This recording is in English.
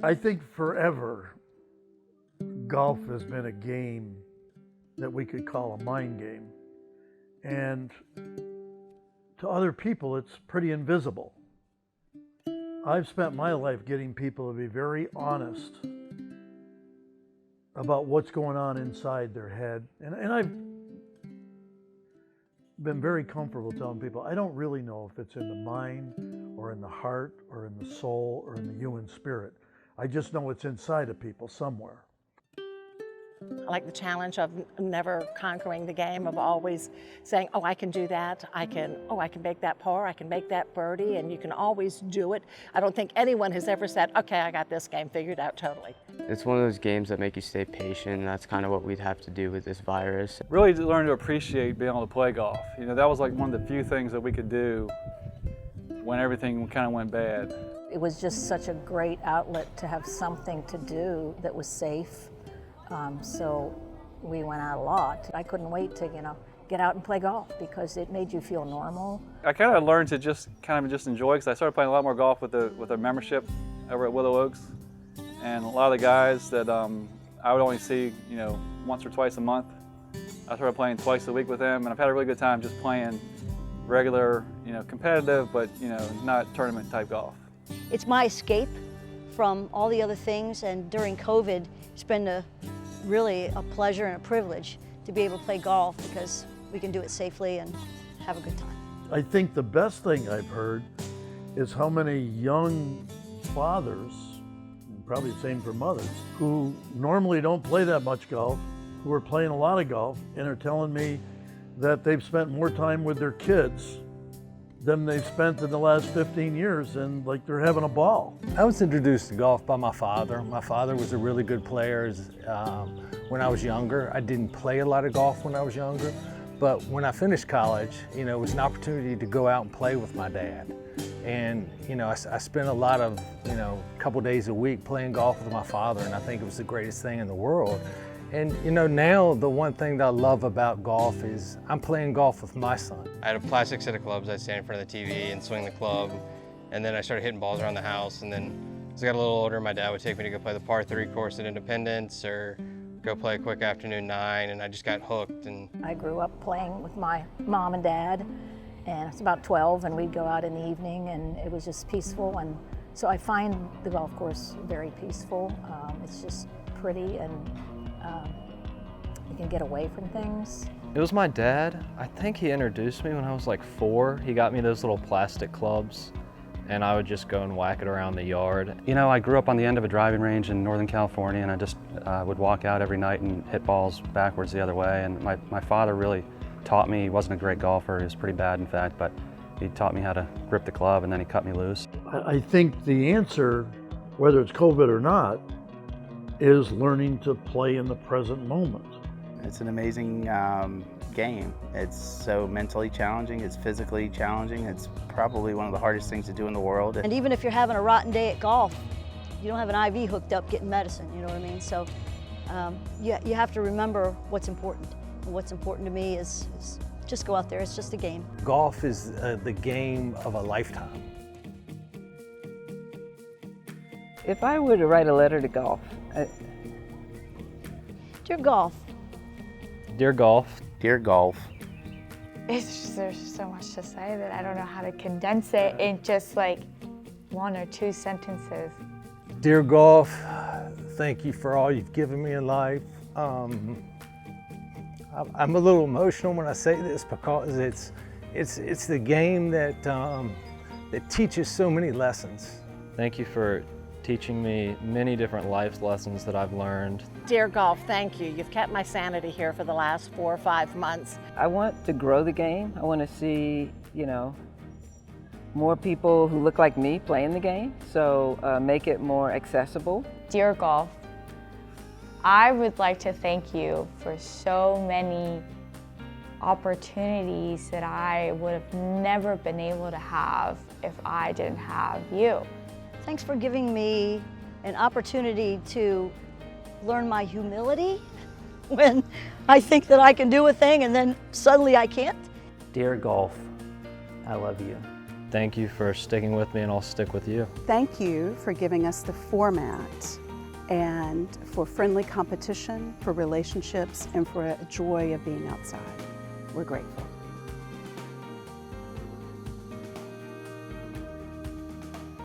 I think forever, golf has been a game that we could call a mind game. And to other people, it's pretty invisible. I've spent my life getting people to be very honest about what's going on inside their head. And I've been very comfortable telling people, I don't really know if it's in the mind or in the heart or in the soul or in the human spirit. I just know it's inside of people somewhere. I like the challenge of never conquering the game, of always saying, oh, I can do that. I can make that par, I can make that birdie, and you can always do it. I don't think anyone has ever said, okay, I got this game figured out totally. It's one of those games that make you stay patient, and that's kind of what we'd have to do with this virus. Really learn to appreciate being able to play golf. You know, that was like one of the few things that we could do when everything kind of went bad. It was just such a great outlet to have something to do that was safe. So we went out a lot. I couldn't wait to, get out and play golf because it made you feel normal. I kind of learned to just enjoy, because I started playing a lot more golf with a membership over at Willow Oaks, and a lot of the guys that I would only see, once or twice a month. I started playing twice a week with them, and I've had a really good time just playing regular, competitive, but not tournament type golf. It's my escape from all the other things, and during COVID, it's been really a pleasure and a privilege to be able to play golf because we can do it safely and have a good time. I think the best thing I've heard is how many young fathers, and probably the same for mothers, who normally don't play that much golf, who are playing a lot of golf and are telling me that they've spent more time with their kids than they've spent in the last 15 years, and like they're having a ball. I was introduced to golf by my father. My father was a really good player when I was younger. I didn't play a lot of golf when I was younger, but when I finished college, it was an opportunity to go out and play with my dad. And I spent a lot of, couple days a week playing golf with my father, and I think it was the greatest thing in the world. And now the one thing that I love about golf is I'm playing golf with my son. I had a plastic set of clubs. I'd stand in front of the TV and swing the club, and then I started hitting balls around the house. And then as I got a little older, my dad would take me to go play the par 3 course at Independence, or go play a quick afternoon 9, and I just got hooked. And I grew up playing with my mom and dad, and I was about 12, and we'd go out in the evening, and it was just peaceful. And so I find the golf course very peaceful. It's just pretty, and you can get away from things. It was my dad. I think he introduced me when I was like 4. He got me those little plastic clubs, and I would just go and whack it around the yard. I grew up on the end of a driving range in Northern California, and I just would walk out every night and hit balls backwards the other way. And my father really taught me. He wasn't a great golfer. He was pretty bad, in fact, but he taught me how to grip the club, and then he cut me loose. I think the answer, whether it's COVID or not, is learning to play in the present moment. It's an amazing game. It's so mentally challenging, it's physically challenging. It's probably one of the hardest things to do in the world. And even if you're having a rotten day at golf, you don't have an IV hooked up getting medicine, you know what I mean? So you have to remember what's important. And what's important to me is just go out there, it's just a game. Golf is the game of a lifetime. If I were to write a letter to golf, Dear golf. Dear golf. Dear golf. There's so much to say that I don't know how to condense it in just like 1 or 2 sentences. Dear golf, thank you for all you've given me in life. I'm a little emotional when I say this because it's the game that teaches so many lessons. Thank you for teaching me many different life lessons that I've learned. Dear golf, thank you. You've kept my sanity here for the last 4 or 5 months. I want to grow the game. I want to see, more people who look like me playing the game, so make it more accessible. Dear golf, I would like to thank you for so many opportunities that I would have never been able to have if I didn't have you. Thanks for giving me an opportunity to learn my humility when I think that I can do a thing and then suddenly I can't. Dear golf, I love you. Thank you for sticking with me, and I'll stick with you. Thank you for giving us the format and for friendly competition, for relationships, and for a joy of being outside. We're grateful.